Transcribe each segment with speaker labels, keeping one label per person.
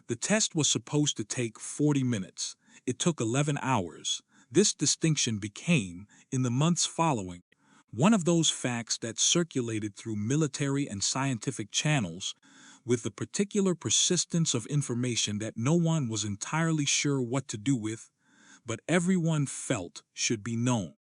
Speaker 1: The test was supposed to take 40 minutes. It took 11 hours. This distinction became, in the months following, one of those facts that circulated through military and scientific channels with the particular persistence of information that no one was entirely sure what to do with, but everyone felt should be known.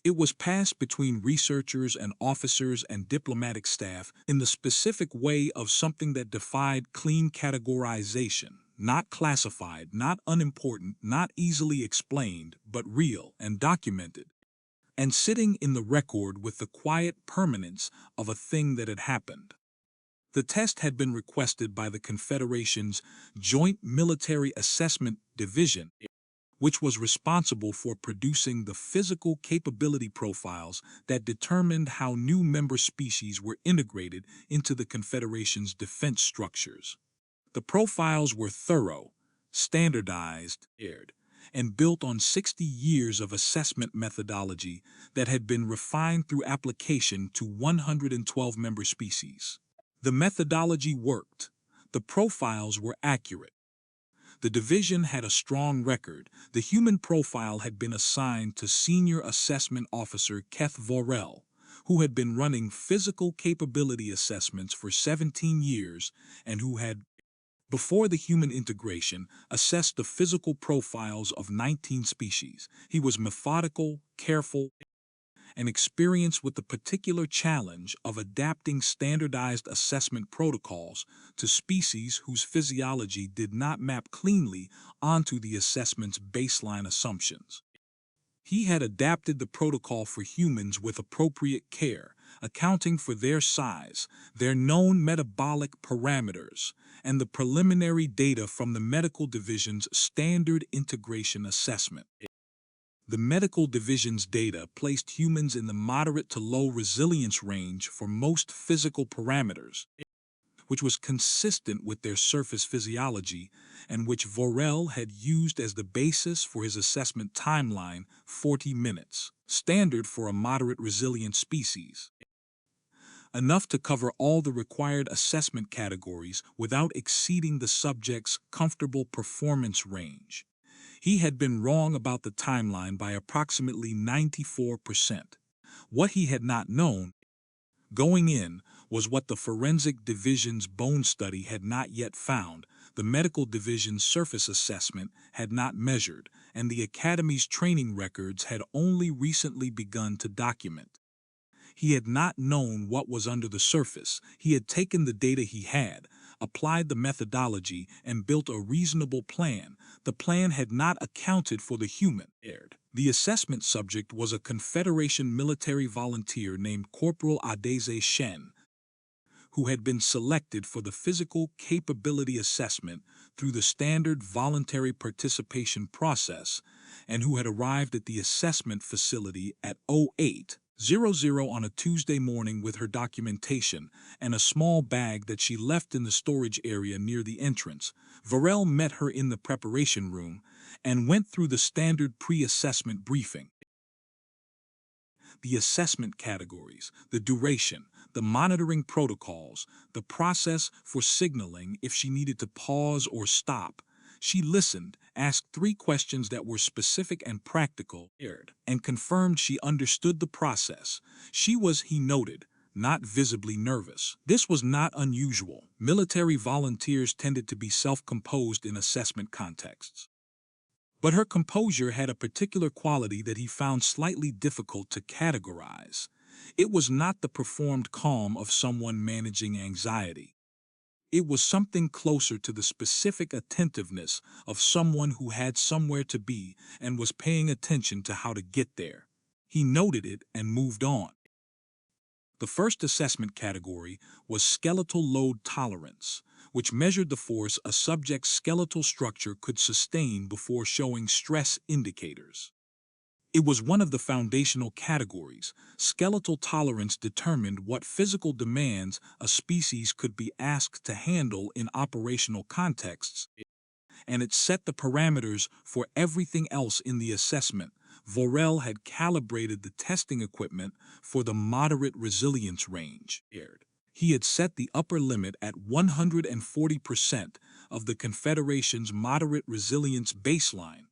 Speaker 1: It was passed between researchers and officers and diplomatic staff in the specific way of something that defied clean categorization, not classified, not unimportant, not easily explained, but real and documented, and sitting in the record with the quiet permanence of a thing that had happened. The test had been requested by the Confederation's Joint Military Assessment Division, which was responsible for producing the physical capability profiles that determined how new member species were integrated into the Confederation's defense structures. The profiles were thorough, standardized, and built on 60 years of assessment methodology that had been refined through application to 112 member species. The methodology worked. The profiles were accurate. The division had a strong record. The human profile had been assigned to Senior Assessment Officer Keth Vorel, who had been running physical capability assessments for 17 years and who had, before the human integration, assessed the physical profiles of 19 species. He was methodical, careful, and experienced with the particular challenge of adapting standardized assessment protocols to species whose physiology did not map cleanly onto the assessment's baseline assumptions. He had adapted the protocol for humans with appropriate care, accounting for their size, their known metabolic parameters, and the preliminary data from the medical division's standard integration assessment. The medical division's data placed humans in the moderate to low resilience range for most physical parameters, which was consistent with their surface physiology and which Vorel had used as the basis for his assessment timeline, 40 minutes, standard for a moderate resilient species. Enough to cover all the required assessment categories without exceeding the subject's comfortable performance range. He had been wrong about the timeline by approximately 94%. What he had not known, going in, was what the forensic division's bone study had not yet found, the medical division's surface assessment had not measured, and the Academy's training records had only recently begun to document. He had not known what was under the surface. He had taken the data he had, applied the methodology, and built a reasonable plan. The plan had not accounted for the human. The assessment subject was a Confederation military volunteer named Corporal Adeze Shen, who had been selected for the physical capability assessment through the standard voluntary participation process and who had arrived at the assessment facility at 08:00 on a Tuesday morning with her documentation and a small bag that she left in the storage area near the entrance. Vorel met her in the preparation room and went through the standard pre-assessment briefing. The assessment categories, the duration, the monitoring protocols, the process for signaling if she needed to pause or stop. She listened, asked 3 questions that were specific and practical, and confirmed she understood the process. She was, he noted, not visibly nervous. This was not unusual. Military volunteers tended to be self-composed in assessment contexts. But her composure had a particular quality that he found slightly difficult to categorize. It was not the performed calm of someone managing anxiety. It was something closer to the specific attentiveness of someone who had somewhere to be and was paying attention to how to get there. He noted it and moved on. The first assessment category was skeletal load tolerance, which measured the force a subject's skeletal structure could sustain before showing stress indicators. It was one of the foundational categories. Skeletal tolerance determined what physical demands a species could be asked to handle in operational contexts, and it set the parameters for everything else in the assessment. Vorel had calibrated the testing equipment for the moderate resilience range. He had set the upper limit at 140% of the Confederation's moderate resilience baseline,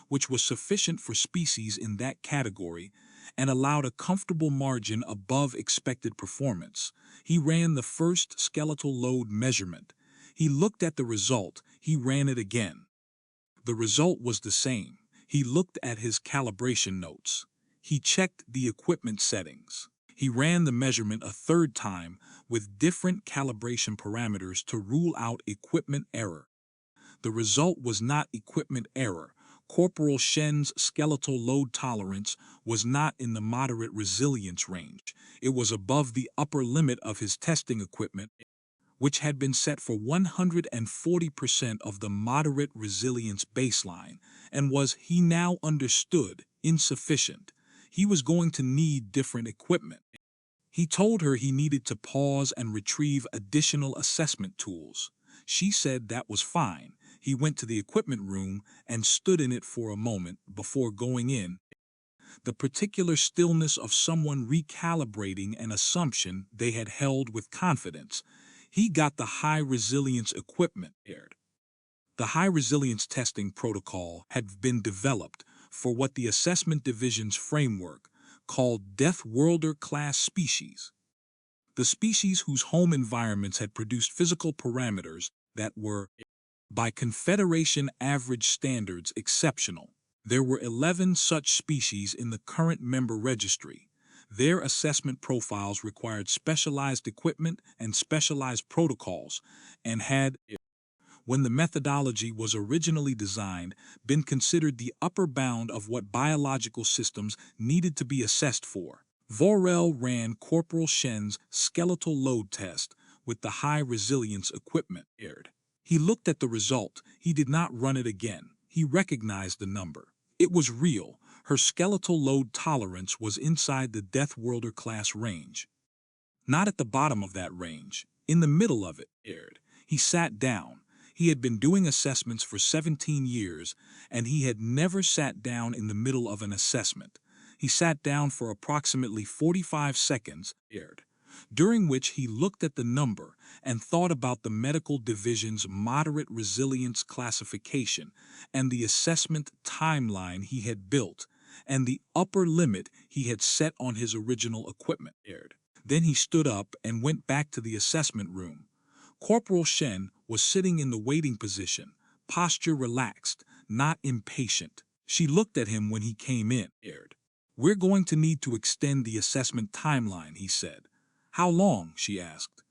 Speaker 1: which was sufficient for species in that category and allowed a comfortable margin above expected performance. He ran the first skeletal load measurement. He looked at the result. He ran it again. The result was the same. He looked at his calibration notes. He checked the equipment settings. He ran the measurement a third time with different calibration parameters to rule out equipment error. The result was not equipment error. Corporal Shen's skeletal load tolerance was not in the moderate resilience range. It was above the upper limit of his testing equipment, which had been set for 140% of the moderate resilience baseline, and was, he now understood, insufficient. He was going to need different equipment. He told her he needed to pause and retrieve additional assessment tools. She said that was fine. He went to the equipment room and stood in it for a moment before going in. The particular stillness of someone recalibrating an assumption they had held with confidence. He got the high-resilience equipment aired. The high-resilience testing protocol had been developed for what the Assessment Division's framework called Death Worlder-class species. The species whose home environments had produced physical parameters that were, by Confederation average standards, exceptional. There were 11 such species in the current member registry. Their assessment profiles required specialized equipment and specialized protocols, and had, when the methodology was originally designed, been considered the upper bound of what biological systems needed to be assessed for. Vorel ran Corporal Shen's skeletal load test with the high-resilience equipment aired. He looked at the result. He did not run it again. He recognized the number. It was real. Her skeletal load tolerance was inside the Death Worlder class range. Not at the bottom of that range. In the middle of it, aired. He sat down. He had been doing assessments for 17 years, and he had never sat down in the middle of an assessment. He sat down for approximately 45 seconds, aired, during which he looked at the number and thought about the medical division's moderate resilience classification and the assessment timeline he had built and the upper limit he had set on his original equipment, aired. Then he stood up and went back to the assessment room. Corporal Shen was sitting in the waiting position, posture relaxed, not impatient. She looked at him when he came in, aired. "We're going to need to extend the assessment timeline," he said. "How long?" she asked.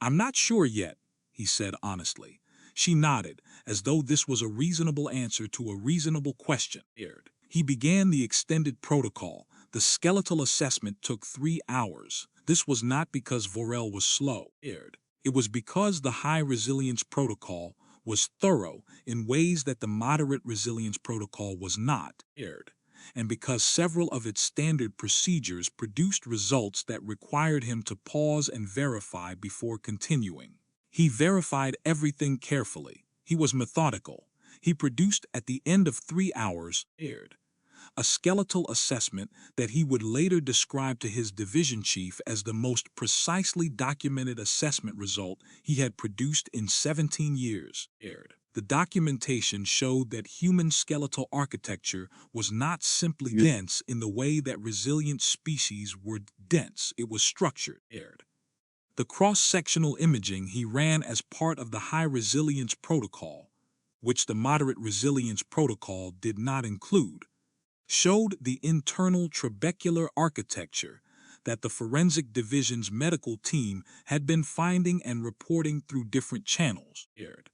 Speaker 1: "I'm not sure yet," he said honestly. She nodded, as though this was a reasonable answer to a reasonable question, aired. He began the extended protocol. The skeletal assessment took 3 hours. This was not because Vorel was slow, aired. It was because the high-resilience protocol was thorough in ways that the moderate resilience protocol was not, aired, and because several of its standard procedures produced results that required him to pause and verify before continuing. He verified everything carefully. He was methodical. He produced at the end of 3 hours, aired, a skeletal assessment that he would later describe to his division chief as the most precisely documented assessment result he had produced in 17 years, aired. The documentation showed that human skeletal architecture was not simply dense in the way that resilient species were dense, it was structured, aired. The cross-sectional imaging he ran as part of the high-resilience protocol, which the moderate resilience protocol did not include, showed the internal trabecular architecture that the forensic division's medical team had been finding and reporting through different channels, aired.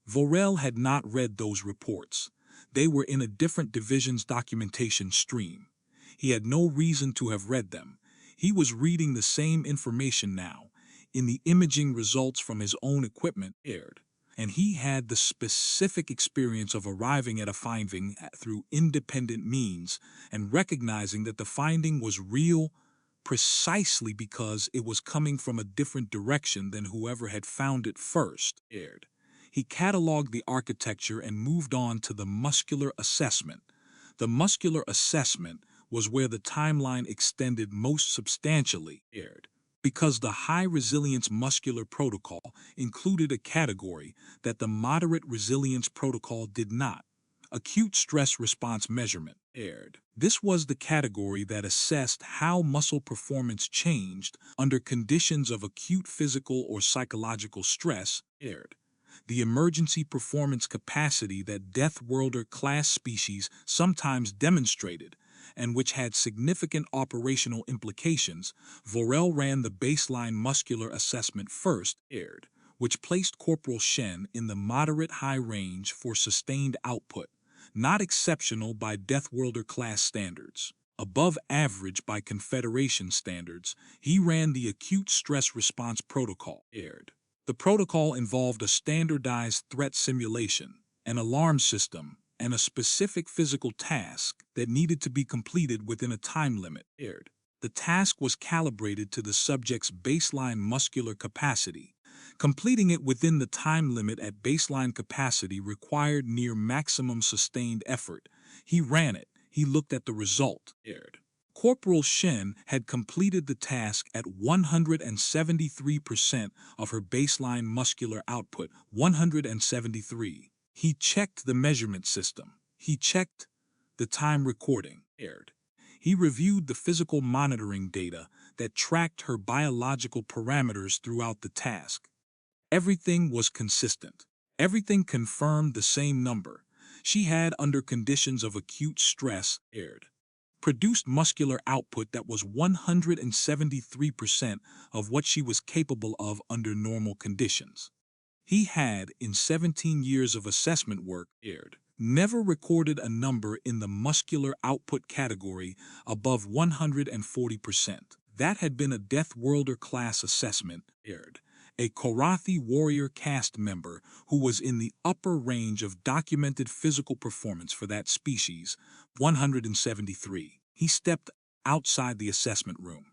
Speaker 1: Vorel had not read those reports. They were in a different division's documentation stream. He had no reason to have read them. He was reading the same information now, in the imaging results from his own equipment, aired. And he had the specific experience of arriving at a finding through independent means and recognizing that the finding was real precisely because it was coming from a different direction than whoever had found it first, aired. He cataloged the architecture and moved on to the muscular assessment. The muscular assessment was where the timeline extended most substantially, aired. Because the high resilience muscular protocol included a category that the moderate resilience protocol did not. Acute stress response measurement aired. This was the category that assessed how muscle performance changed under conditions of acute physical or psychological stress aired. The emergency performance capacity that Death Worlder class species sometimes demonstrated, and which had significant operational implications. Vorel ran the baseline muscular assessment first aired, which placed Corporal Shen in the moderate-high range for sustained output, not exceptional by Death Worlder class standards. Above average by Confederation standards, he ran the acute stress response protocol aired. The protocol involved a standardized threat simulation, an alarm system, and a specific physical task that needed to be completed within a time limit aired. The task was calibrated to the subject's baseline muscular capacity. Completing it within the time limit at baseline capacity required near maximum sustained effort. He ran it. He looked at the result aired. Corporal Shen had completed the task at 173% of her baseline muscular output, 173. He checked the measurement system. He checked the time recording aired. He reviewed the physical monitoring data that tracked her biological parameters throughout the task. Everything was consistent. Everything confirmed the same number she had under conditions of acute stress aired. Produced muscular output that was 173% of what she was capable of under normal conditions. He had, in 17 years of assessment work aired, never recorded a number in the muscular output category above 140%. That had been a Death Worlder class assessment aired. A Korathi warrior caste member who was in the upper range of documented physical performance for that species, 173. He stepped outside the assessment room.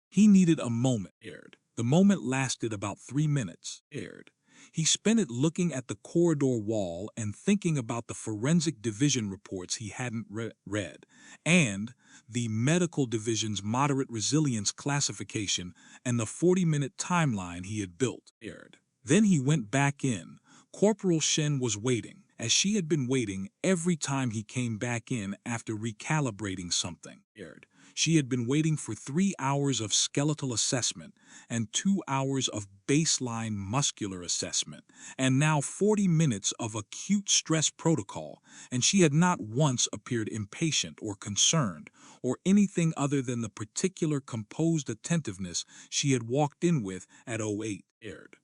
Speaker 1: He needed a moment aired. The moment lasted about 3 minutes aired. He spent it looking at the corridor wall and thinking about the forensic division reports he hadn't read, and the medical division's moderate resilience classification and the 40-minute timeline he had built aired. Then he went back in. Corporal Shen was waiting, as she had been waiting every time he came back in after recalibrating something aired. She had been waiting for 3 hours of skeletal assessment and 2 hours of baseline muscular assessment, and now 40 minutes of acute stress protocol, and she had not once appeared impatient or concerned or anything other than the particular composed attentiveness she had walked in with at 08 aired.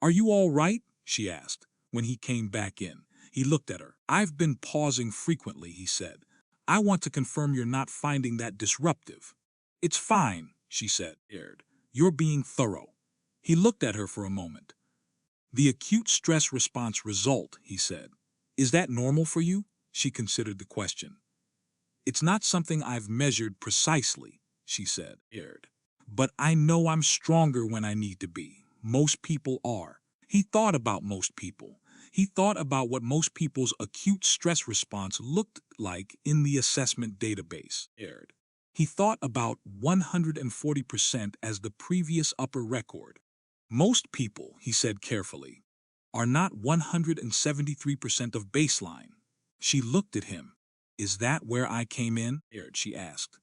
Speaker 1: "Are you all right?" she asked, when he came back in. He looked at her. "I've been pausing frequently," he said. "I want to confirm you're not finding that disruptive." "It's fine," she said, aired. "You're being thorough." He looked at her for a moment. "The acute stress response result," he said. "Is that normal for you?" She considered the question. "It's not something I've measured precisely," she said, aired. "But I know I'm stronger when I need to be. Most people are." He thought about most people. He thought about what most people's acute stress response looked like in the assessment database aired. He thought about 140% as the previous upper record. "Most people," he said carefully, "are not 173% of baseline." She looked at him. "Is that where I came in?" aired, she asked.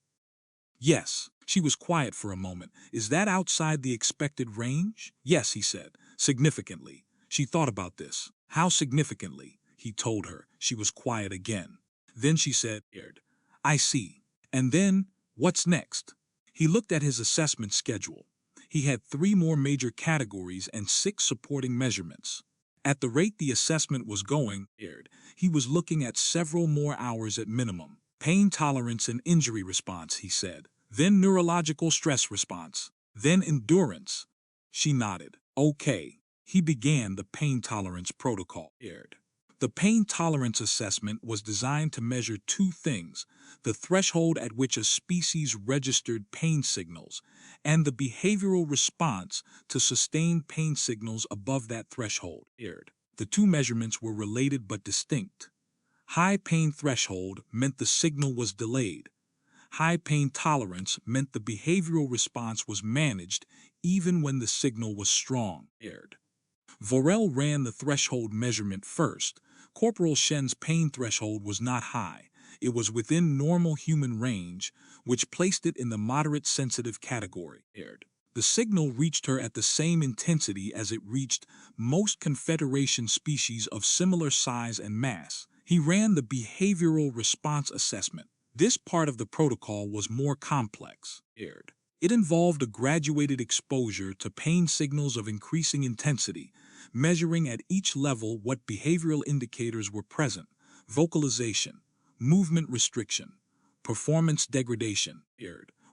Speaker 1: "Yes." She was quiet for a moment. "Is that outside the expected range?" "Yes," he said, "significantly." She thought about this. "How significantly?" He told her. She was quiet again. Then she said, aired, "I see. And then, what's next?" He looked at his assessment schedule. He had 3 more major categories and 6 supporting measurements. At the rate the assessment was going, aired, he was looking at several more hours at minimum. "Pain tolerance and injury response," he said. "Then neurological stress response. Then endurance." She nodded. "Okay." He began the pain tolerance protocol aired. The pain tolerance assessment was designed to measure 2 things: the threshold at which a species registered pain signals, and the behavioral response to sustained pain signals above that threshold aired. The 2 measurements were related but distinct. High pain threshold meant the signal was delayed. High pain tolerance meant the behavioral response was managed even when the signal was strong. Vorel ran the threshold measurement first. Corporal Shen's pain threshold was not high. It was within normal human range, which placed it in the moderate sensitive category. The signal reached her at the same intensity as it reached most Confederation species of similar size and mass. He ran the behavioral response assessment. This part of the protocol was more complex. It involved a graduated exposure to pain signals of increasing intensity, measuring at each level what behavioral indicators were present: vocalization, movement restriction, performance degradation,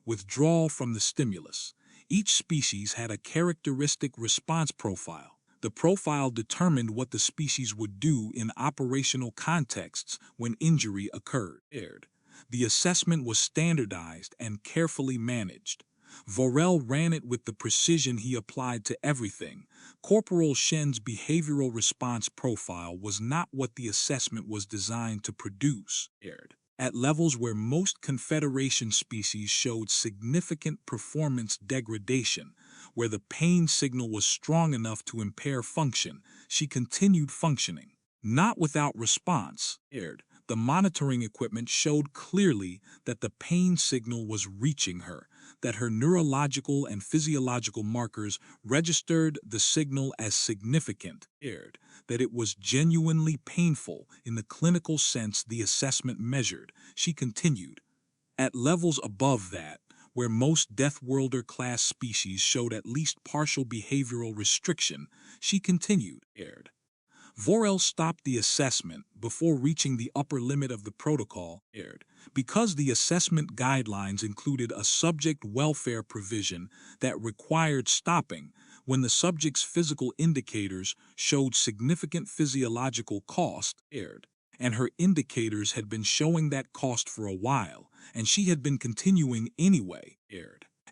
Speaker 1: withdrawal from the stimulus. Each species had a characteristic response profile. The profile determined what the species would do in operational contexts when injury occurred. The assessment was standardized and carefully managed. Vorel ran it with the precision he applied to everything. Corporal Shen's behavioral response profile was not what the assessment was designed to produce. At levels where most Confederation species showed significant performance degradation, where the pain signal was strong enough to impair function, she continued functioning. Not without response. The monitoring equipment showed clearly that the pain signal was reaching her, that her neurological and physiological markers registered the signal as significant, that it was genuinely painful in the clinical sense the assessment measured. She continued. At levels above that, where most Death Worlder-class species showed at least partial behavioral restriction, she continued. Vorel stopped the assessment before reaching the upper limit of the protocol. Because the assessment guidelines included a subject welfare provision that required stopping when the subject's physical indicators showed significant physiological cost, and her indicators had been showing that cost for a while, and she had been continuing anyway,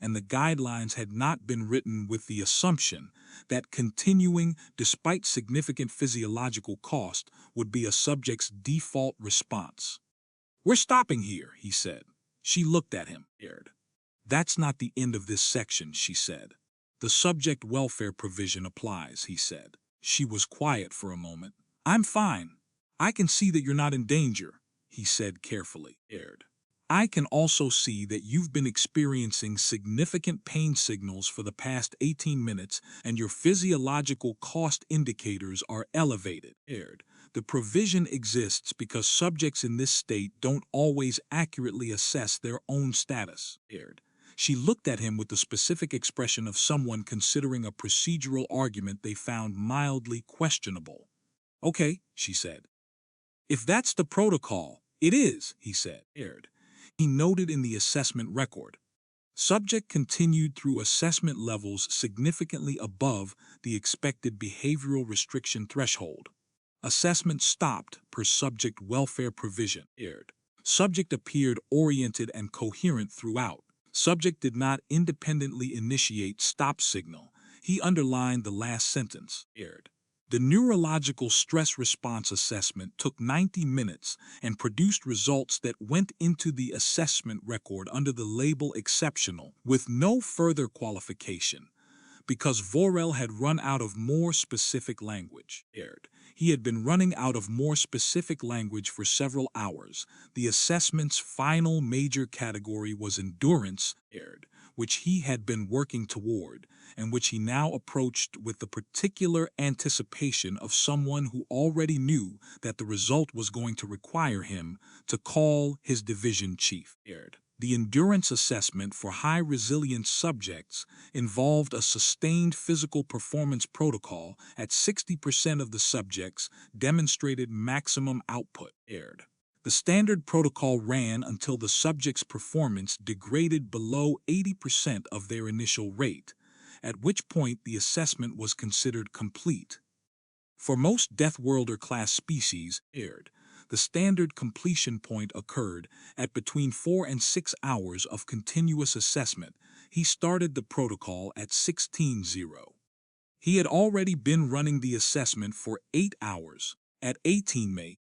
Speaker 1: and the guidelines had not been written with the assumption that continuing despite significant physiological cost would be a subject's default response. "We're stopping here," he said. She looked at him. "That's not the end of this section," she said. "The subject welfare provision applies," he said. She was quiet for a moment. "I'm fine. I can see that you're not in danger," he said carefully. "I can also see that you've been experiencing significant pain signals for the past 18 minutes and your physiological cost indicators are elevated." The provision exists because subjects in this state don't always accurately assess their own status. She looked at him with the specific expression of someone considering a procedural argument they found mildly questionable. "Okay," she said. "If that's the protocol, it is," he said. He noted in the assessment record. Subject continued through assessment levels significantly above the expected behavioral restriction threshold. Assessment stopped per subject welfare provision. Subject appeared oriented and coherent throughout. Subject did not independently initiate stop signal. He underlined the last sentence. The neurological stress response assessment took 90 minutes and produced results that went into the assessment record under the label exceptional, with no further qualification, because Vorel had run out of more specific language. He had been running out of more specific language for several hours. The assessment's final major category was endurance, which he had been working toward, and which he now approached with the particular anticipation of someone who already knew that the result was going to require him to call his division chief. The endurance assessment for high-resilience subjects involved a sustained physical performance protocol. At 60% of the subjects demonstrated maximum output. The standard protocol ran until the subject's performance degraded below 80% of their initial rate, at which point the assessment was considered complete. For most Death Worlder-class species, the standard completion point occurred at between 4 and 6 hours of continuous assessment. He started the protocol at 16:0. He had already been running the assessment for 8 hours. At 18 May,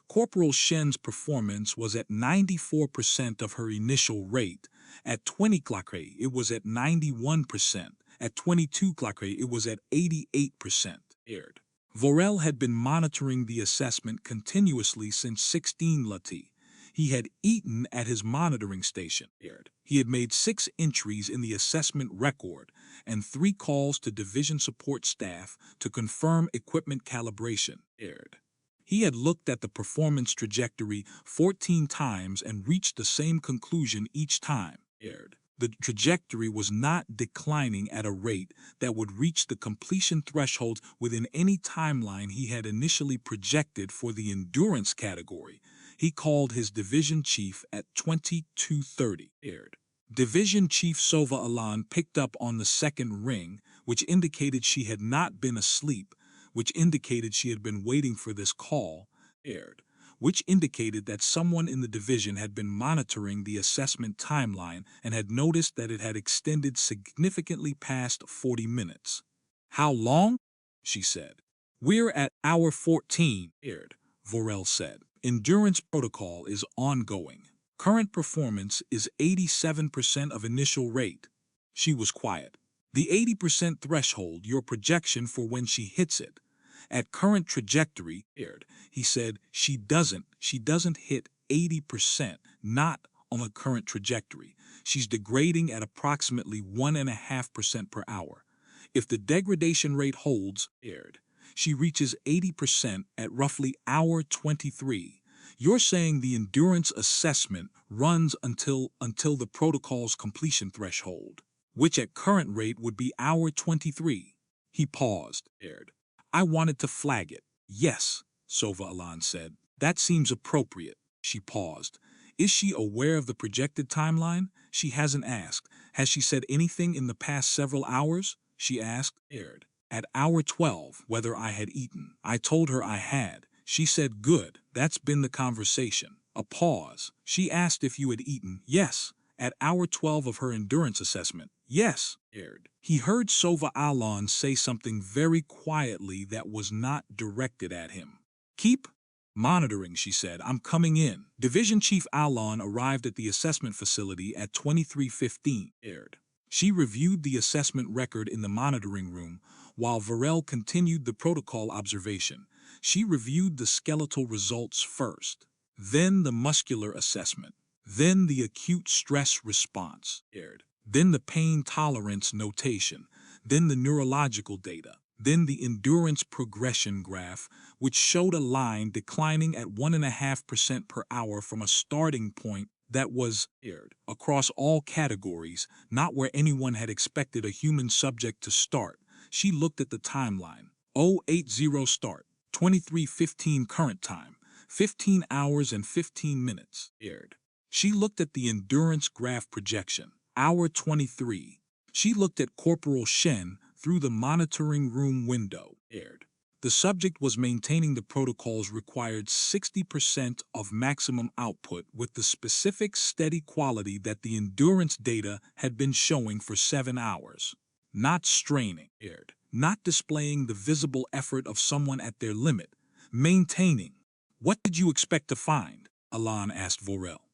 Speaker 1: Corporal Shen's performance was at 94% of her initial rate. At 20 clock rate, it was at 91%. At 22 clock rate, it was at 88%. Aired. Vorel had been monitoring the assessment continuously since 16 Lati. He had eaten at his monitoring station. Aired. He had made 6 entries in the assessment record and 3 calls to division support staff to confirm equipment calibration. Aired. He had looked at the performance trajectory 14 times and reached the same conclusion each time. Aired. The trajectory was not declining at a rate that would reach the completion threshold within any timeline he had initially projected for the endurance category. He called his division chief at 22:30. Aired. Division Chief Sova Alaan picked up on the second ring, which indicated she had not been asleep, which indicated she had been waiting for this call. Aired. Which indicated that someone in the division had been monitoring the assessment timeline and had noticed that it had extended significantly past 40 minutes. How long? She said. We're at hour 14, Aired. Vorel said. Endurance protocol is ongoing. Current performance is 87% of initial rate. She was quiet. The 80% threshold, your projection for when she hits it. At current trajectory, Aired, he said, she doesn't hit 80%, not on the current trajectory. She's degrading at approximately 1.5% per hour. If the degradation rate holds, Aired, she reaches 80% at roughly hour 23. You're saying the endurance assessment runs until the protocol's completion threshold, which at current rate would be hour 23. He paused, Aired. I wanted to flag it. Yes, Sova Alaan said. That seems appropriate. She paused. Is she aware of the projected timeline? She hasn't asked. Has she said anything in the past several hours? She asked, Aired. At hour 12, whether I had eaten. I told her I had. She said, good, that's been the conversation. A pause. She asked if you had eaten. Yes. At hour 12 of her endurance assessment. Yes, Aired. He heard Sova Alaan say something very quietly that was not directed at him. Keep monitoring, she said. I'm coming in. Division Chief Alaan arrived at the assessment facility at 23:15, Aired. She reviewed the assessment record in the monitoring room while Vorel continued the protocol observation. She reviewed the skeletal results first, then the muscular assessment, then the acute stress response, Aired. Then the pain tolerance notation, then the neurological data, then the endurance progression graph, which showed a line declining at 1.5% per hour from a starting point that was, Aired, across all categories, not where anyone had expected a human subject to start. She looked at the timeline. 080 start, 23:15 current time, 15 hours and 15 minutes, Aired. She looked at the endurance graph projection. Hour 23. She looked at Corporal Shen through the monitoring room window. Aired. The subject was maintaining the protocol's required 60% of maximum output with the specific steady quality that the endurance data had been showing for 7 hours. Not straining, Aired. Not displaying the visible effort of someone at their limit. Maintaining. What did you expect to find? Alaan asked Vorel.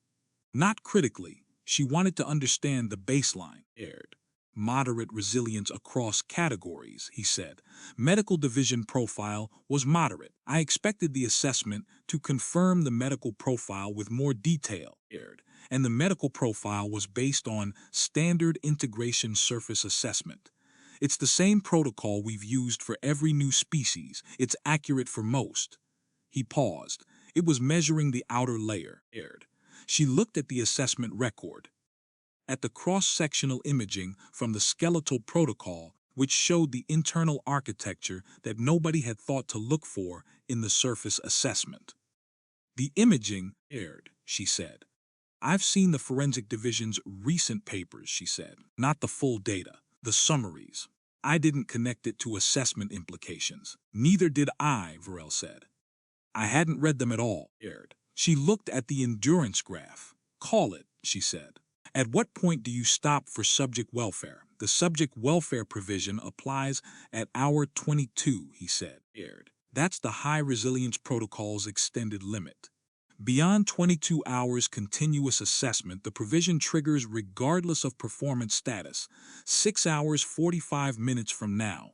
Speaker 1: Not critically. She wanted to understand the baseline, Aired. Moderate resilience across categories, he said. Medical division profile was moderate. I expected the assessment to confirm the medical profile with more detail, Aired. And the medical profile was based on standard integration surface assessment. It's the same protocol we've used for every new species. It's accurate for most. He paused. It was measuring the outer layer, Aired. She looked at the assessment record, at the cross-sectional imaging from the skeletal protocol, which showed the internal architecture that nobody had thought to look for in the surface assessment. The imaging, Aired, she said. I've seen the forensic division's recent papers, she said, not the full data, the summaries. I didn't connect it to assessment implications. Neither did I, Vorel said. I hadn't read them at all, Aired. She looked at the endurance graph. Call it, she said. At what point do you stop for subject welfare? The subject welfare provision applies at hour 22, he said, Aired. That's the High Resilience Protocol's extended limit. Beyond 22 hours continuous assessment, the provision triggers regardless of performance status. 6 hours 45 minutes from now.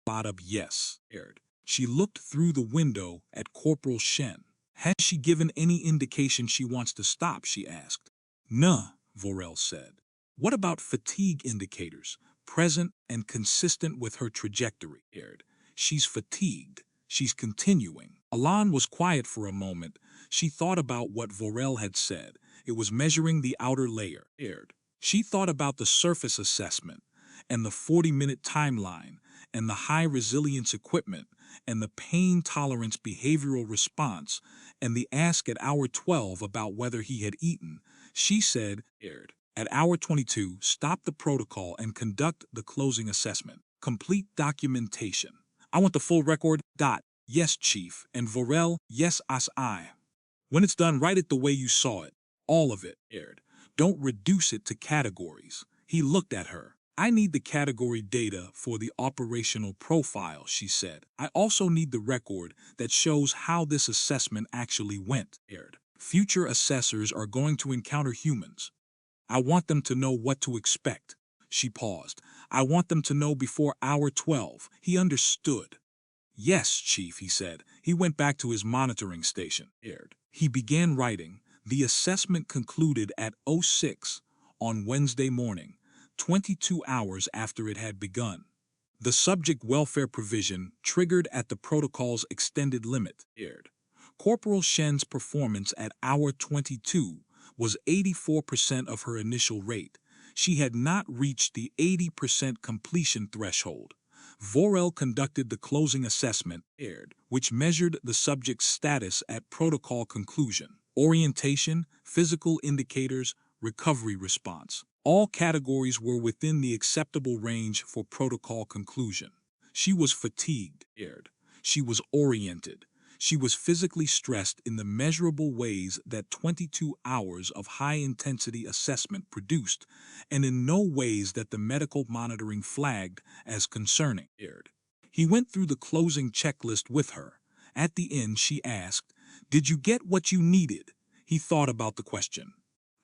Speaker 1: Bot up yes. Aired. She looked through the window at Corporal Shen. Has she given any indication she wants to stop, she asked. Nuh, Vorel said. What about fatigue indicators, present and consistent with her trajectory? Aired. She's fatigued. She's continuing. Alaan was quiet for a moment. She thought about what Vorel had said. It was measuring the outer layer. Aired. She thought about the surface assessment, and the 40-minute timeline, and the high resilience equipment, and the pain tolerance behavioral response, and the ask at hour 12 about whether he had eaten. She said, Aired. At hour 22, stop the protocol and conduct the closing assessment. Complete documentation. I want the full record. Yes, Chief. And Vorel, yes, I. When it's done, write it the way you saw it. All of it. Aired. Don't reduce it to categories. He looked at her. I need the category data for the operational profile, she said. I also need the record that shows how this assessment actually went. Aired. Future assessors are going to encounter humans. I want them to know what to expect. She paused. I want them to know before hour 12. He understood. Yes, Chief, he said. He went back to his monitoring station. Aired. He began writing. The assessment concluded at 06 on Wednesday morning, 22 hours after it had begun. The subject welfare provision triggered at the protocol's extended limit. Aired. Corporal Shen's performance at hour 22 was 84% of her initial rate. She had not reached the 80% completion threshold. Vorel conducted the closing assessment, Aired, which measured the subject's status at protocol conclusion. Orientation, physical indicators, recovery response. All categories were within the acceptable range for protocol conclusion. She was fatigued, Aired. She was oriented. She was physically stressed in the measurable ways that 22 hours of high-intensity assessment produced, and in no ways that the medical monitoring flagged as concerning. He went through the closing checklist with her. At the end, she asked, "Did you get what you needed?" He thought about the question.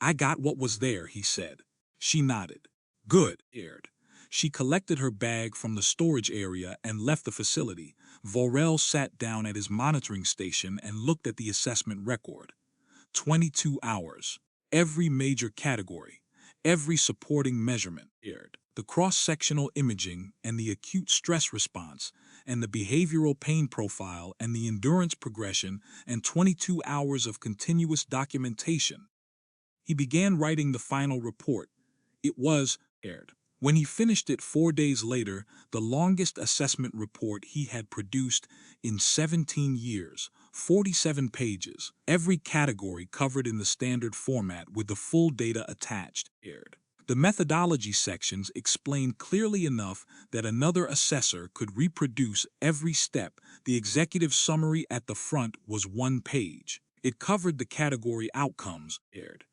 Speaker 1: "I got what was there," he said. She nodded. "Good." She collected her bag from the storage area and left the facility. Vorel sat down at his monitoring station and looked at the assessment record. 22 hours. Every major category. Every supporting measurement. The cross-sectional imaging and the acute stress response and the behavioral pain profile and the endurance progression and 22 hours of continuous documentation. He began writing the final report. It was aired. When he finished it 4 days later, the longest assessment report he had produced in 17 years, 47 pages, every category covered in the standard format with the full data attached, aired. The methodology sections explained clearly enough that another assessor could reproduce every step. The executive summary at the front was 1 page. It covered the category outcomes, aired.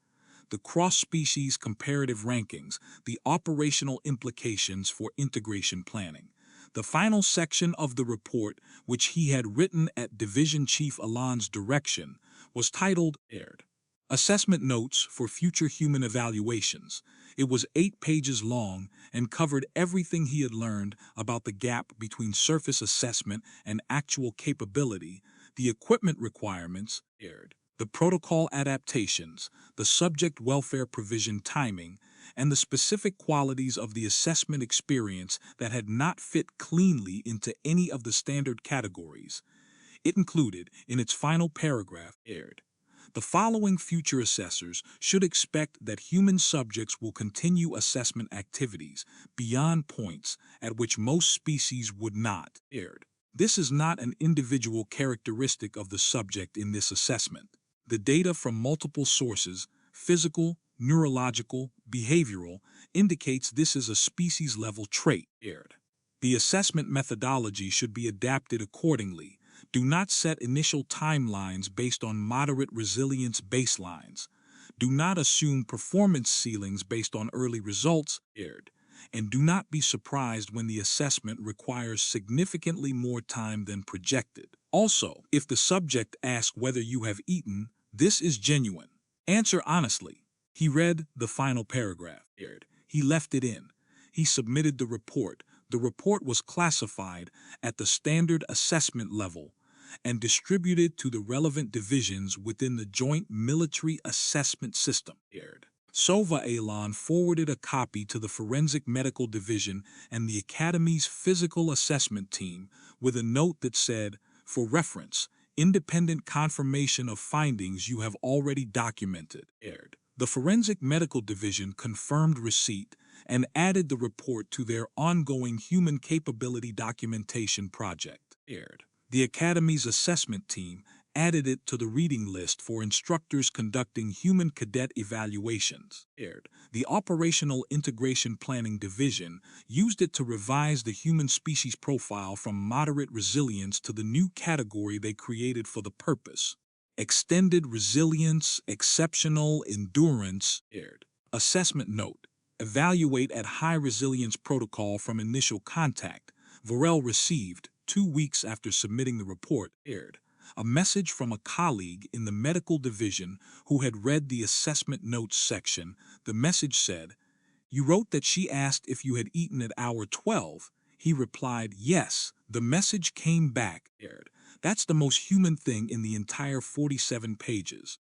Speaker 1: The cross-species comparative rankings, the operational implications for integration planning. The final section of the report, which he had written at Division Chief Alaan's direction, was titled Aired. Assessment Notes for Future Human Evaluations. It was 8 pages long and covered everything he had learned about the gap between surface assessment and actual capability, the equipment requirements, Aired. The protocol adaptations, the subject welfare provision timing, and the specific qualities of the assessment experience that had not fit cleanly into any of the standard categories. It included, in its final paragraph, aired. The following future assessors should expect that human subjects will continue assessment activities beyond points at which most species would not, aired. This is not an individual characteristic of the subject in this assessment. The data from multiple sources, physical, neurological, behavioral, indicates this is a species-level trait, aired. The assessment methodology should be adapted accordingly. Do not set initial timelines based on moderate resilience baselines. Do not assume performance ceilings based on early results, aired. And do not be surprised when the assessment requires significantly more time than projected. Also, if the subject asks whether you have eaten, this is genuine. Answer honestly. He read the final paragraph. He left it in. He submitted the report. The report was classified at the standard assessment level and distributed to the relevant divisions within the Joint Military Assessment System. Alaan forwarded a copy to the Forensic Medical Division and the Academy's Physical Assessment Team with a note that said, "For reference, independent confirmation of findings you have already documented." The Forensic Medical Division confirmed receipt and added the report to their ongoing human capability documentation project. The Academy's assessment team added it to the reading list for instructors conducting human cadet evaluations. The Operational Integration Planning Division used it to revise the human species profile from moderate resilience to the new category they created for the purpose: extended resilience, exceptional endurance. Assessment note: evaluate at high resilience protocol from initial contact. Vorel received, 2 weeks after submitting the report, a message from a colleague in the medical division who had read the assessment notes section. The message said, "You wrote that she asked if you had eaten at hour 12. He replied, "Yes." The message came back. That's the most human thing in the entire 47 pages.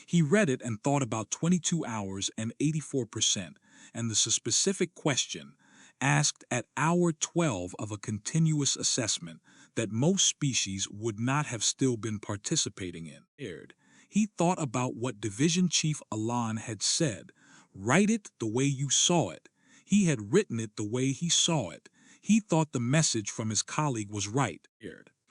Speaker 1: He read it and thought about 22 hours and 84%, and the specific question, asked at hour 12 of a continuous assessment that most species would not have still been participating in. He thought about what Division Chief Alaan had said, "Write it the way you saw it." He had written it the way he saw it. He thought the message from his colleague was right.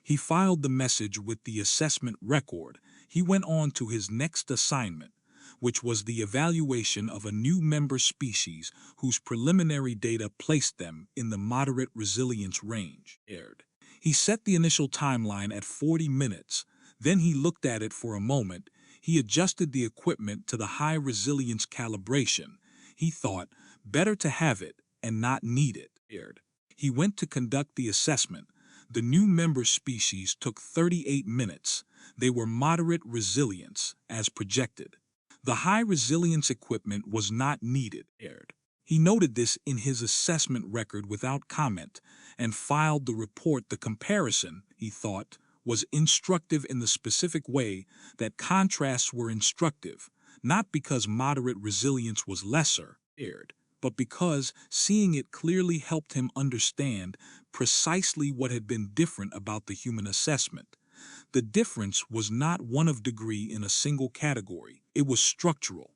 Speaker 1: He filed the message with the assessment record. He went on to his next assignment, which was the evaluation of a new member species whose preliminary data placed them in the moderate resilience range. He set the initial timeline at 40 minutes. Then he looked at it for a moment. He adjusted the equipment to the high resilience calibration. He thought, better to have it and not need it. He went to conduct the assessment. The new member species took 38 minutes. They were moderate resilience, as projected. The high resilience equipment was not needed. He noted this in his assessment record without comment and filed the report. The comparison, he thought, was instructive in the specific way that contrasts were instructive, not because moderate resilience was lesser, but because seeing it clearly helped him understand precisely what had been different about the human assessment. The difference was not one of degree in a single category. It was structural.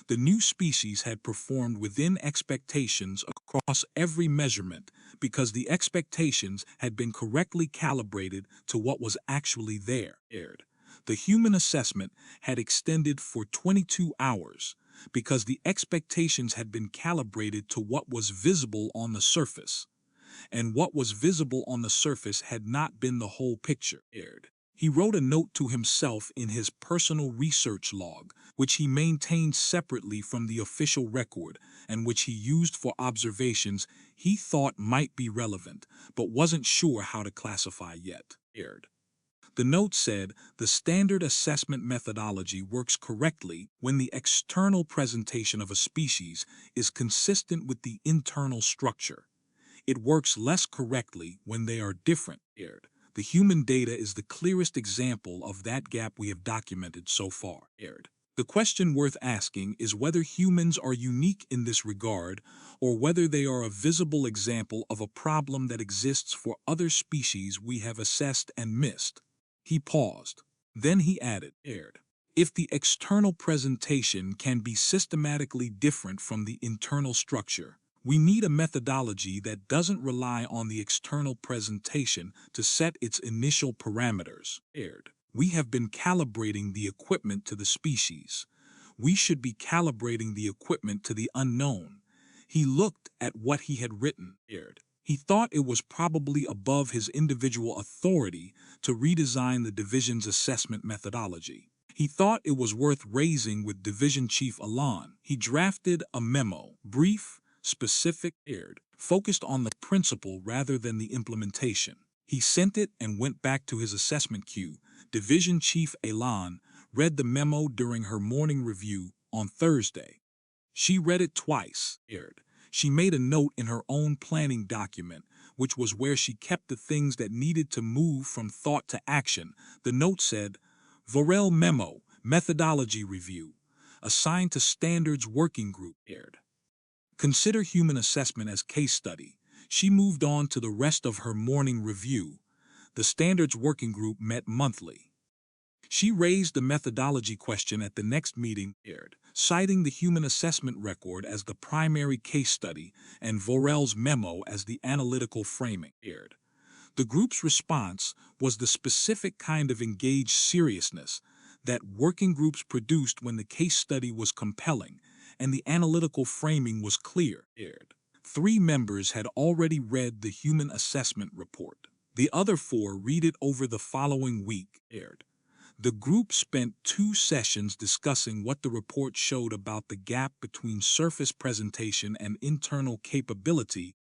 Speaker 1: The new species had performed within expectations across every measurement because the expectations had been correctly calibrated to what was actually there. The human assessment had extended for 22 hours because the expectations had been calibrated to what was visible on the surface. And what was visible on the surface had not been the whole picture. He wrote a note to himself in his personal research log, which he maintained separately from the official record and which he used for observations he thought might be relevant, but wasn't sure how to classify yet. The note said, "The standard assessment methodology works correctly when the external presentation of a species is consistent with the internal structure. It works less correctly when they are different." The human data is the clearest example of that gap we have documented so far. The question worth asking is whether humans are unique in this regard or whether they are a visible example of a problem that exists for other species we have assessed and missed. He paused. Then he added, "If the external presentation can be systematically different from the internal structure, we need a methodology that doesn't rely on the external presentation to set its initial parameters. We have been calibrating the equipment to the species. We should be calibrating the equipment to the unknown." He looked at what he had written. He thought it was probably above his individual authority to redesign the division's assessment methodology. He thought it was worth raising with Division Chief Alaan. He drafted a memo, brief, specific, focused on the principle rather than the implementation. He sent it and went back to his assessment queue. Division Chief Alaan read the memo during her morning review on Thursday. She read it twice. She made a note in her own planning document, which was where she kept the things that needed to move from thought to action. The note said, Vorel Memo, Methodology Review, assigned to Standards Working Group. Consider human assessment as case study. She moved on to the rest of her morning review. The Standards Working Group met monthly. She raised the methodology question at the next meeting, citing the human assessment record as the primary case study and Vorel's memo as the analytical framing. The group's response was the specific kind of engaged seriousness that working groups produced when the case study was compelling and the analytical framing was clear. 3 members had already read the human assessment report. The other 4 read it over the following week. The group spent 2 sessions discussing what the report showed about the gap between surface presentation and internal capability,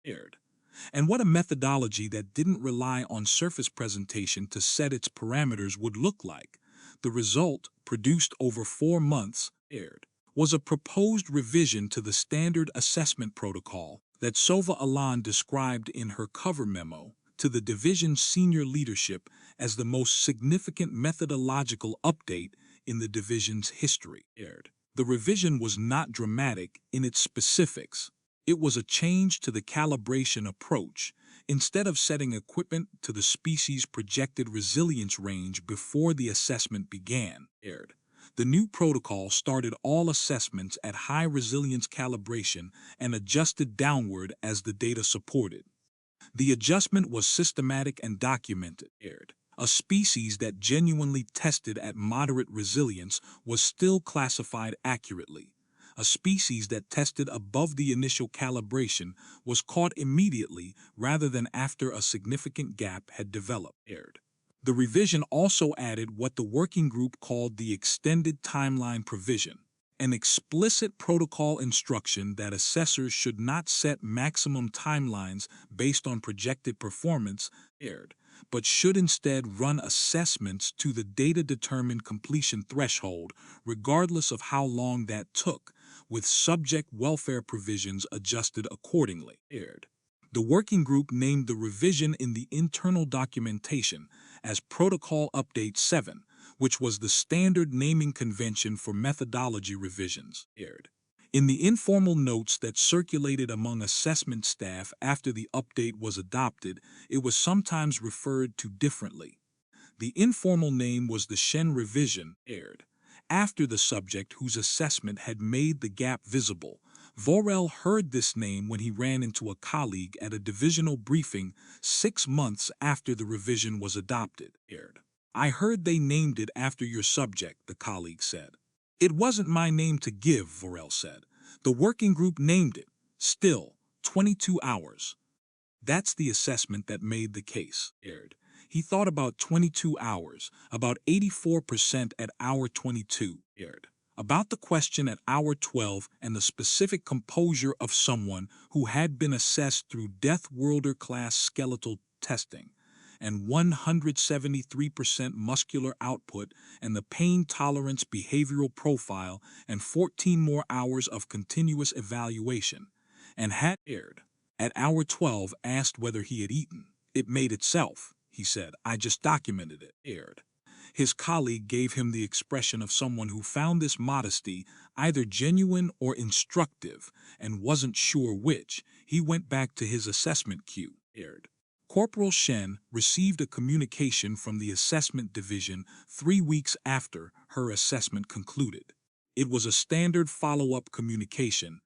Speaker 1: and what a methodology that didn't rely on surface presentation to set its parameters would look like. The result, produced over 4 months, was a proposed revision to the standard assessment protocol that Alaan described in her cover memo to the division's senior leadership as the most significant methodological update in the division's history. The revision was not dramatic in its specifics. It was a change to the calibration approach. Instead of setting equipment to the species' projected resilience range before the assessment began, the new protocol started all assessments at high resilience calibration and adjusted downward as the data supported. The adjustment was systematic and documented. A species that genuinely tested at moderate resilience was still classified accurately. A species that tested above the initial calibration was caught immediately rather than after a significant gap had developed. The revision also added what the working group called the extended timeline provision, an explicit protocol instruction that assessors should not set maximum timelines based on projected performance, but should instead run assessments to the data-determined completion threshold, regardless of how long that took, with subject welfare provisions adjusted accordingly. The working group named the revision in the internal documentation as Protocol Update 7, which was the standard naming convention for methodology revisions. In the informal notes that circulated among assessment staff after the update was adopted, it was sometimes referred to differently. The informal name was the Shen revision, after the subject whose assessment had made the gap visible. Vorel heard this name when he ran into a colleague at a divisional briefing 6 months after the revision was adopted. I heard they named it after your subject, the colleague said. It wasn't my name to give, Vorel said. The working group named it. Still, 22 hours. That's the assessment that made the case. He thought about 22 hours, about 84% at hour 22. About the question at hour 12 and the specific composure of someone who had been assessed through Death Worlder class skeletal testing, and 173% muscular output and the pain tolerance behavioral profile and 14 more hours of continuous evaluation, and had at hour 12 asked whether he had eaten. It made itself, he said. I just documented it. His colleague gave him the expression of someone who found this modesty either genuine or instructive and wasn't sure which. He went back to his assessment queue. Corporal Shen received a communication from the assessment division 3 weeks after her assessment concluded. It was a standard follow-up communication,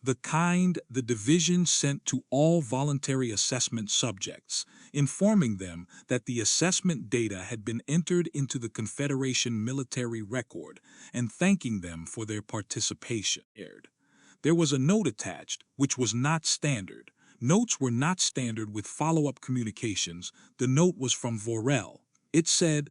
Speaker 1: the kind the division sent to all voluntary assessment subjects, informing them that the assessment data had been entered into the Confederation military record and thanking them for their participation. There was a note attached, which was not standard. Notes were not standard with follow-up communications. The note was from Vorel. It said,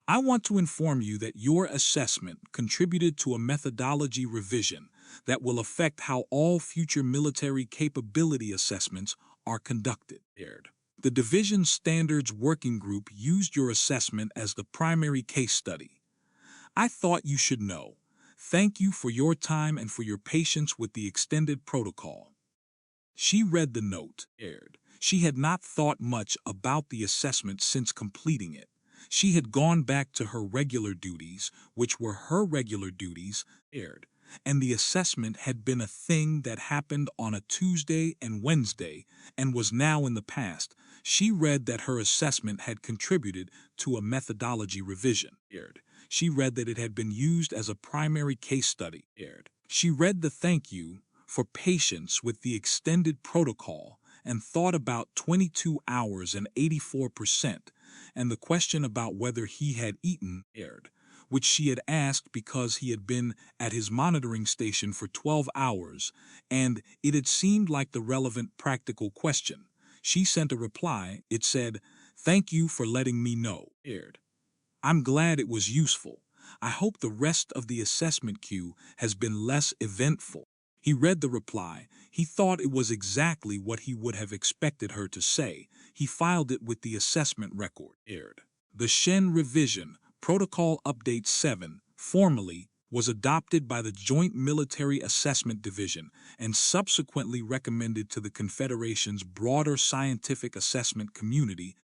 Speaker 1: I want to inform you that your assessment contributed to a methodology revision that will affect how all future military capability assessments are conducted. The Division Standards Working Group used your assessment as the primary case study. I thought you should know. Thank you for your time and for your patience with the extended protocol. She read the note. She had not thought much about the assessment since completing it. She had gone back to her regular duties, which were her regular duties, and the assessment had been a thing that happened on a Tuesday and Wednesday and was now in the past. She read that her assessment had contributed to a methodology revision. She read that it had been used as a primary case study. She read the thank you for patience with the extended protocol and thought about 22 hours and 84%, and the question about whether he had eaten, which she had asked because he had been at his monitoring station for 12 hours, and it had seemed like the relevant practical question. She sent a reply. It said, "Thank you for letting me know. I'm glad it was useful. I hope the rest of the assessment queue has been less eventful." He read the reply. He thought it was exactly what he would have expected her to say. He filed it with the assessment record. The Shen Revision, Protocol Update 7, formally was adopted by the Joint Military Assessment Division and subsequently recommended to the Confederation's broader scientific assessment community,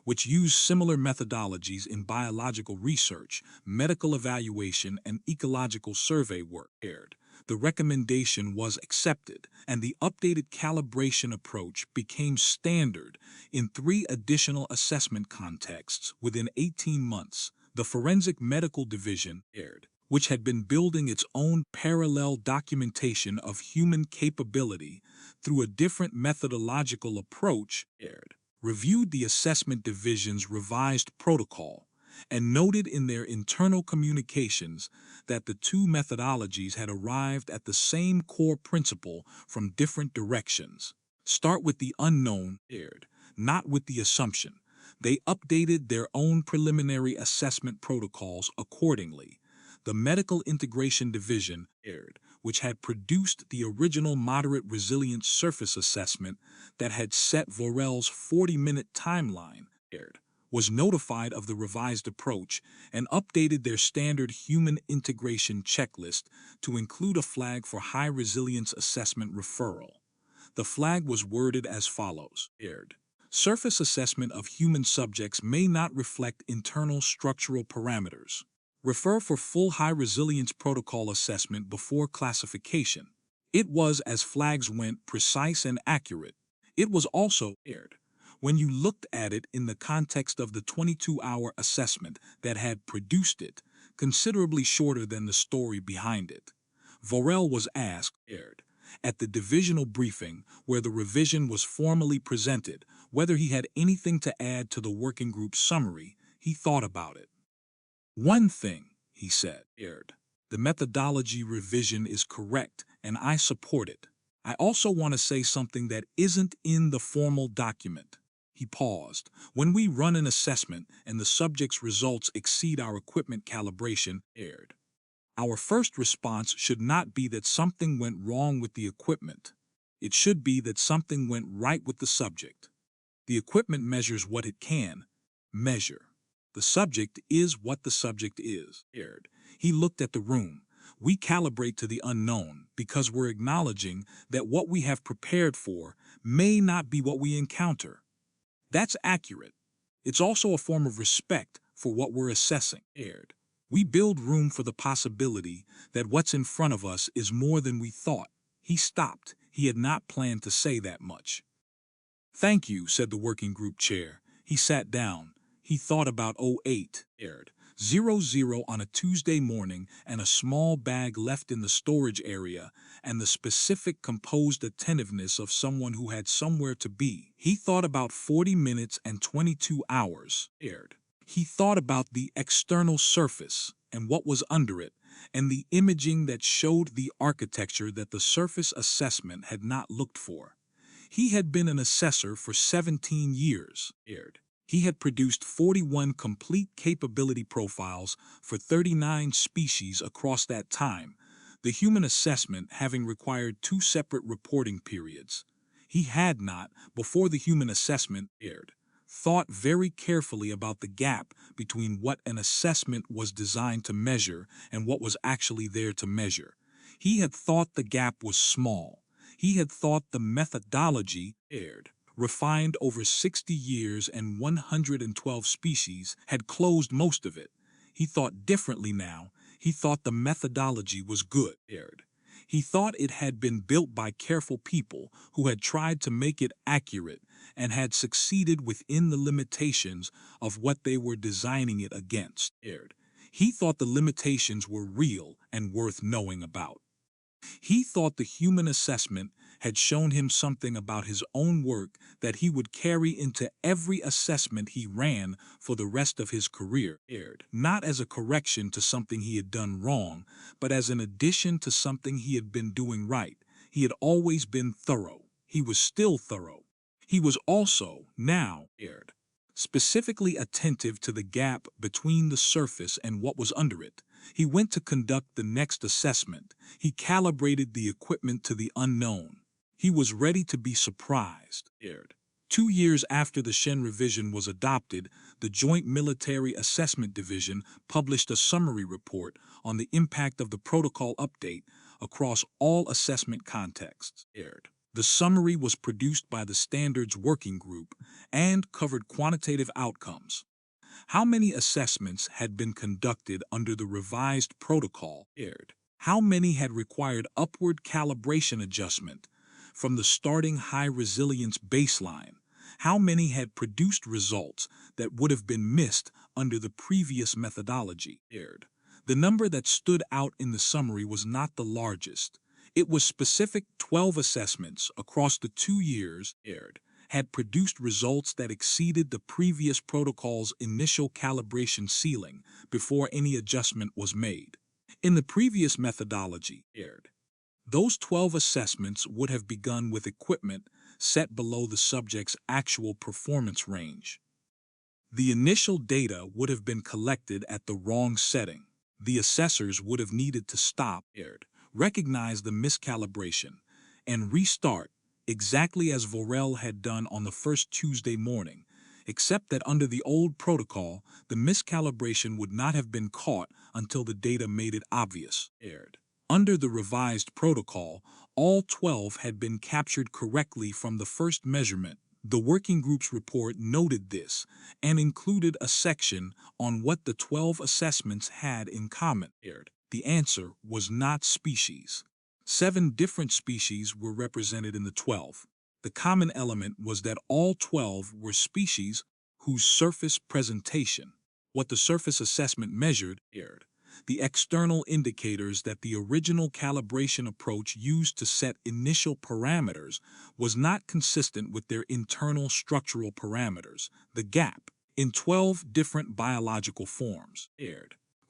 Speaker 1: which used similar methodologies in biological research, medical evaluation, and ecological survey work. The recommendation was accepted, and the updated calibration approach became standard in 3 additional assessment contexts within 18 months. The Forensic Medical Division, which had been building its own parallel documentation of human capability through a different methodological approach, reviewed the Assessment Division's revised protocol and noted in their internal communications that the 2 methodologies had arrived at the same core principle from different directions. Start with the unknown, not with the assumption. They updated their own preliminary assessment protocols accordingly. The Medical Integration Division, which had produced the original moderate resilience surface assessment that had set Vorel's 40-minute timeline, was notified of the revised approach and updated their standard human integration checklist to include a flag for high resilience assessment referral. The flag was worded as follows: surface assessment of human subjects may not reflect internal structural parameters. Refer for full high resilience protocol assessment before classification. It was, as flags went, precise and accurate. It was also when you looked at it in the context of the 22-hour assessment that had produced it, considerably shorter than the story behind it. Vorel was asked, at the divisional briefing where the revision was formally presented, whether he had anything to add to the working group summary. He thought about it. "One thing," he said, "the methodology revision is correct, and I support it. I also want to say something that isn't in the formal document." He paused. "When we run an assessment and the subject's results exceed our equipment calibration, our first response should not be that something went wrong with the equipment. It should be that something went right with the subject. The equipment measures what it can measure. The subject is what the subject is." He looked at the room. "We calibrate to the unknown because we're acknowledging that what we have prepared for may not be what we encounter. That's accurate. It's also a form of respect for what we're assessing. We build room for the possibility that what's in front of us is more than we thought." He stopped. He had not planned to say that much. "Thank you," said the working group chair. He sat down. He thought about 08:00 on a Tuesday morning and a small bag left in the storage area and the specific composed attentiveness of someone who had somewhere to be. He thought about 40 minutes and 22 hours. He thought about the external surface and what was under it and the imaging that showed the architecture that the surface assessment had not looked for. He had been an assessor for 17 years. He had produced 41 complete capability profiles for 39 species across that time, the human assessment having required 2 separate reporting periods. He had not, before the human assessment aired, thought very carefully about the gap between what an assessment was designed to measure and what was actually there to measure. He had thought the gap was small. He had thought the methodology aired, refined over 60 years and 112 species, had closed most of it. He thought differently now. He thought the methodology was good, aired. He thought it had been built by careful people who had tried to make it accurate and had succeeded within the limitations of what they were designing it against. He thought the limitations were real and worth knowing about. He thought the human assessment had shown him something about his own work that he would carry into every assessment he ran for the rest of his career, not as a correction to something he had done wrong, but as an addition to something he had been doing right. He had always been thorough. He was still thorough. He was also, now, specifically attentive to the gap between the surface and what was under it. He went to conduct the next assessment. He calibrated the equipment to the unknown. He was ready to be surprised. 2 years after the Shen revision was adopted, the Joint Military Assessment Division published a summary report on the impact of the protocol update across all assessment contexts. The summary was produced by the Standards Working Group and covered quantitative outcomes. How many assessments had been conducted under the revised protocol? How many had required upward calibration adjustment from the starting high resilience baseline? How many had produced results that would have been missed under the previous methodology? The number that stood out in the summary was not the largest. It was specific. 12 assessments across the 2 years had produced results that exceeded the previous protocol's initial calibration ceiling before any adjustment was made. In the previous methodology, those 12 assessments would have begun with equipment set below the subject's actual performance range. The initial data would have been collected at the wrong setting. The assessors would have needed to stop, recognize the miscalibration, and restart, exactly as Vorel had done on the first Tuesday morning, except that under the old protocol, the miscalibration would not have been caught until the data made it obvious. Under the revised protocol, all 12 had been captured correctly from the first measurement. The working group's report noted this and included a section on what the 12 assessments had in common. The answer was not species. 7 different species were represented in the 12. The common element was that all 12 were species whose surface presentation, what the surface assessment measured, the external indicators that the original calibration approach used to set initial parameters was not consistent with their internal structural parameters, the gap, in 12 different biological forms.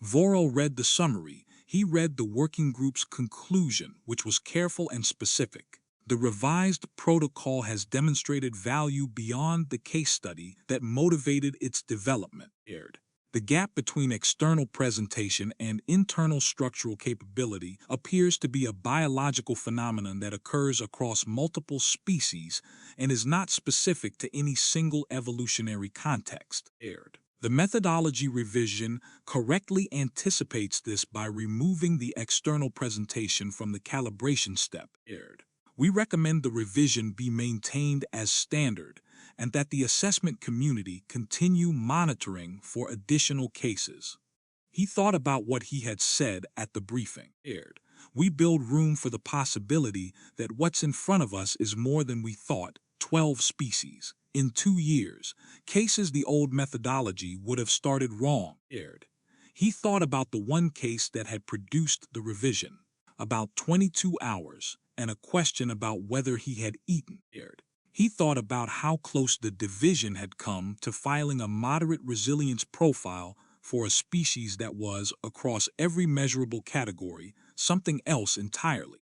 Speaker 1: Vorel read the summary. He read the working group's conclusion, which was careful and specific. The revised protocol has demonstrated value beyond the case study that motivated its development. The gap between external presentation and internal structural capability appears to be a biological phenomenon that occurs across multiple species and is not specific to any single evolutionary context. The methodology revision correctly anticipates this by removing the external presentation from the calibration step. We recommend the revision be maintained as standard and that the assessment community continue monitoring for additional cases. He thought about what he had said at the briefing. We build room for the possibility that what's in front of us is more than we thought, 12 species. In 2 years, cases the old methodology would have started wrong. He thought about the one case that had produced the revision, about 22 hours, and a question about whether he had eaten. He thought about how close the division had come to filing a moderate resilience profile for a species that was, across every measurable category, something else entirely.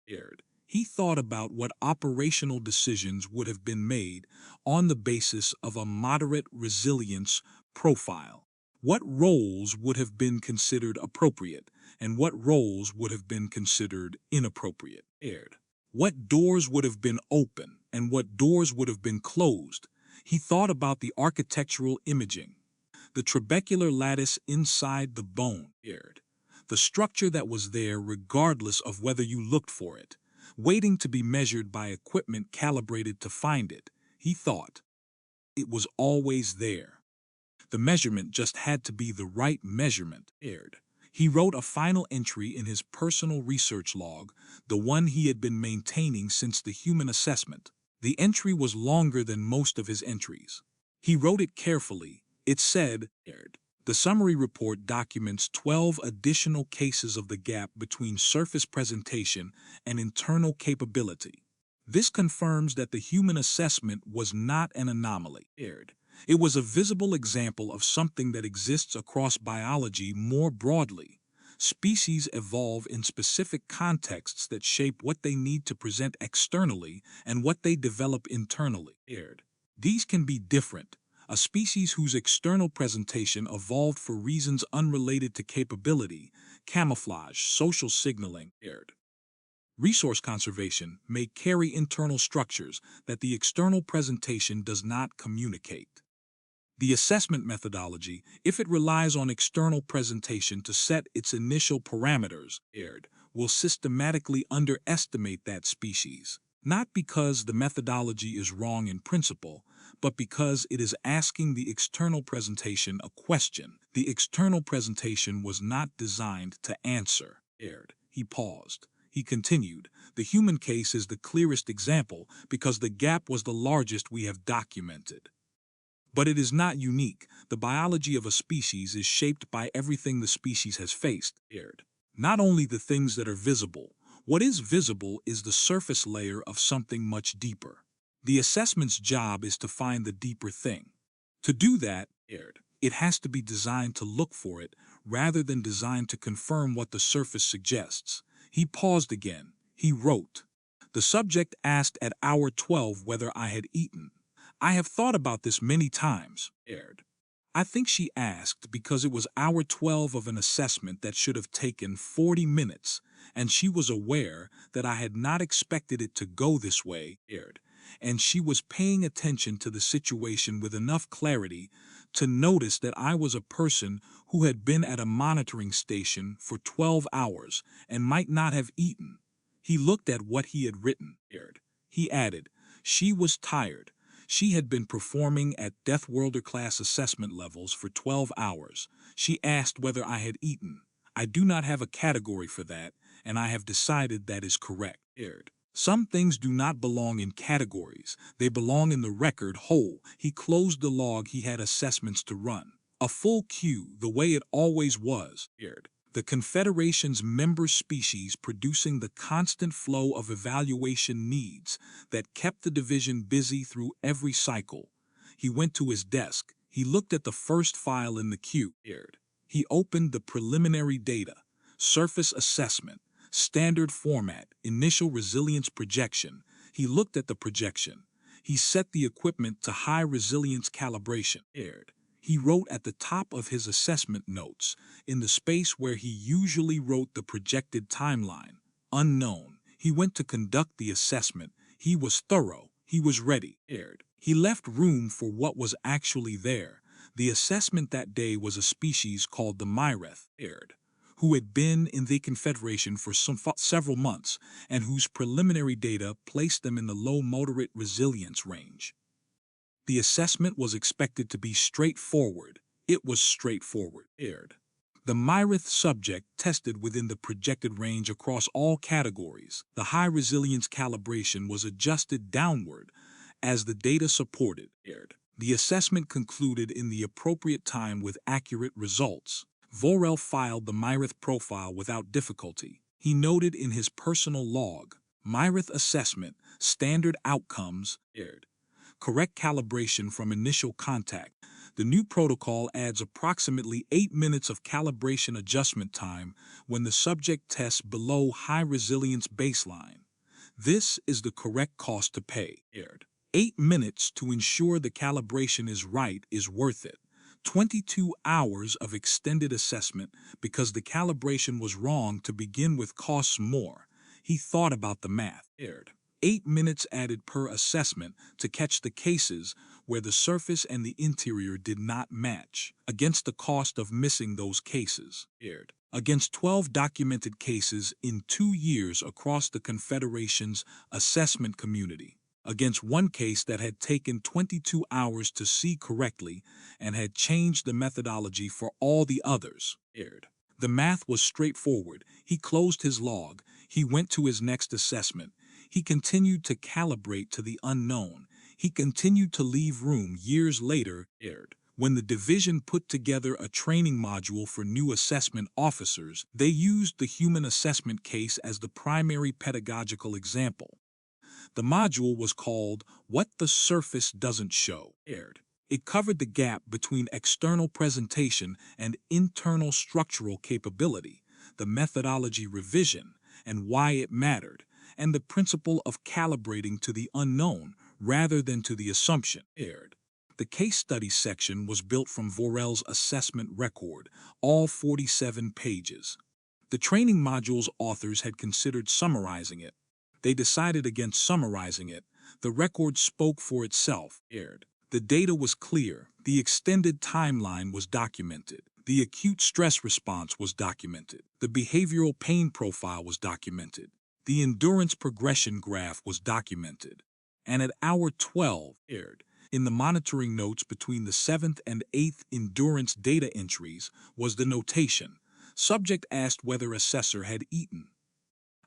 Speaker 1: He thought about what operational decisions would have been made on the basis of a moderate resilience profile. What roles would have been considered appropriate and what roles would have been considered inappropriate. What doors would have been open and what doors would have been closed? He thought about the architectural imaging. The trabecular lattice inside the bone, the structure that was there regardless of whether you looked for it, waiting to be measured by equipment calibrated to find it. He thought it was always there. The measurement just had to be the right measurement. He wrote a final entry in his personal research log, the one he had been maintaining since the human assessment. The entry was longer than most of his entries. He wrote it carefully. It said, the summary report documents 12 additional cases of the gap between surface presentation and internal capability. This confirms that the human assessment was not an anomaly. It was a visible example of something that exists across biology more broadly. Species evolve in specific contexts that shape what they need to present externally and what they develop internally. These can be different. A species whose external presentation evolved for reasons unrelated to capability, camouflage, social signaling, resource conservation may carry internal structures that the external presentation does not communicate. The assessment methodology, if it relies on external presentation to set its initial parameters, will systematically underestimate that species, not because the methodology is wrong in principle, but because it is asking the external presentation a question the external presentation was not designed to answer. He paused. He continued, the human case is the clearest example because the gap was the largest we have documented. But it is not unique. The biology of a species is shaped by everything the species has faced. Not only the things that are visible. What is visible is the surface layer of something much deeper. The assessment's job is to find the deeper thing. To do that, it has to be designed to look for it rather than designed to confirm what the surface suggests. He paused again. He wrote, the subject asked at hour 12 whether I had eaten. I have thought about this many times. I think she asked because it was hour 12 of an assessment that should have taken 40 minutes, and she was aware that I had not expected it to go this way, and she was paying attention to the situation with enough clarity to notice that I was a person who had been at a monitoring station for 12 hours and might not have eaten. He looked at what he had written. He added, she was tired. She had been performing at Death Worlder class assessment levels for 12 hours. She asked whether I had eaten. I do not have a category for that, and I have decided that is correct. Some things do not belong in categories. They belong in the record whole. He closed the log he had assessments to run. A full queue, the way it always was. The Confederation's member species producing the constant flow of evaluation needs that kept the division busy through every cycle. He went to his desk. He looked at the first file in the queue. He opened the preliminary data, surface assessment, standard format, initial resilience projection. He looked at the projection. He set the equipment to high resilience calibration. He wrote at the top of his assessment notes, in the space where he usually wrote the projected timeline, unknown. He went to conduct the assessment. He was thorough. He was ready. He left room for what was actually there. The assessment that day was a species called the Myreth, who had been in the Confederation for several months and whose preliminary data placed them in the low-moderate resilience range. The assessment was expected to be straightforward. It was straightforward. The Myreth subject tested within the projected range across all categories. The high resilience calibration was adjusted downward as the data supported. The assessment concluded in the appropriate time with accurate results. Vorel filed the Myreth profile without difficulty. He noted in his personal log, Myreth assessment, standard outcomes, correct calibration from initial contact. The new protocol adds approximately 8 minutes of calibration adjustment time when the subject tests below high resilience baseline. This is the correct cost to pay. 8 minutes to ensure the calibration is right is worth it. 22 hours of extended assessment because the calibration was wrong to begin with costs more. He thought about the math. 8 minutes added per assessment to catch the cases where the surface and the interior did not match, against the cost of missing those cases. Against 12 documented cases in 2 years across the Confederation's assessment community. Against one case that had taken 22 hours to see correctly and had changed the methodology for all the others. The math was straightforward. He closed his log. He went to his next assessment. He continued to calibrate to the unknown. He continued to leave room years later. When the division put together a training module for new assessment officers, they used the human assessment case as the primary pedagogical example. The module was called What the Surface Doesn't Show. It covered the gap between external presentation and internal structural capability, the methodology revision, and why it mattered, and the principle of calibrating to the unknown rather than to the assumption. The case study section was built from Vorel's assessment record, all 47 pages. The training module's authors had considered summarizing it. They decided against summarizing it. The record spoke for itself. The data was clear. The extended timeline was documented. The acute stress response was documented. The behavioral pain profile was documented. The endurance progression graph was documented. And at hour 12, in the monitoring notes between the 7th and 8th endurance data entries, was the notation. Subject asked whether assessor had eaten.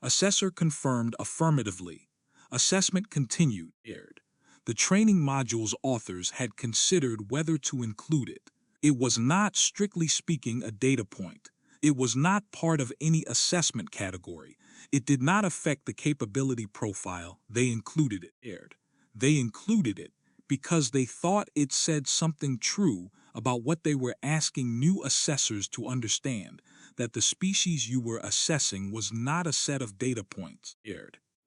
Speaker 1: Assessor confirmed affirmatively. Assessment continued. The training module's authors had considered whether to include it. It was not, strictly speaking, a data point. It was not part of any assessment category. It did not affect the capability profile. They included it. They included it because they thought it said something true about what they were asking new assessors to understand, that the species you were assessing was not a set of data points.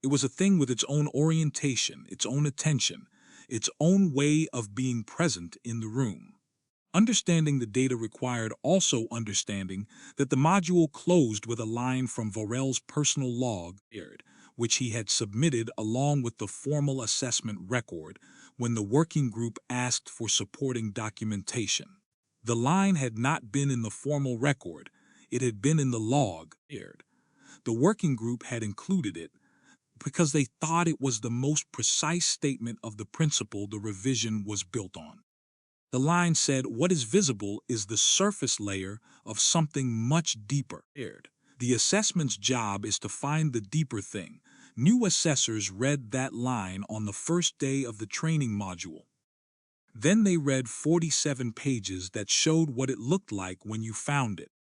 Speaker 1: It was a thing with its own orientation, its own attention, its own way of being present in the room. Understanding the data required also understanding that the module closed with a line from Vorel's personal log, which he had submitted along with the formal assessment record when the working group asked for supporting documentation. The line had not been in the formal record, it had been in the log. The working group had included it because they thought it was the most precise statement of the principle the revision was built on. The line said, what is visible is the surface layer of something much deeper. The assessment's job is to find the deeper thing. New assessors read that line on the first day of the training module. Then they read 47 pages that showed what it looked like when you found it.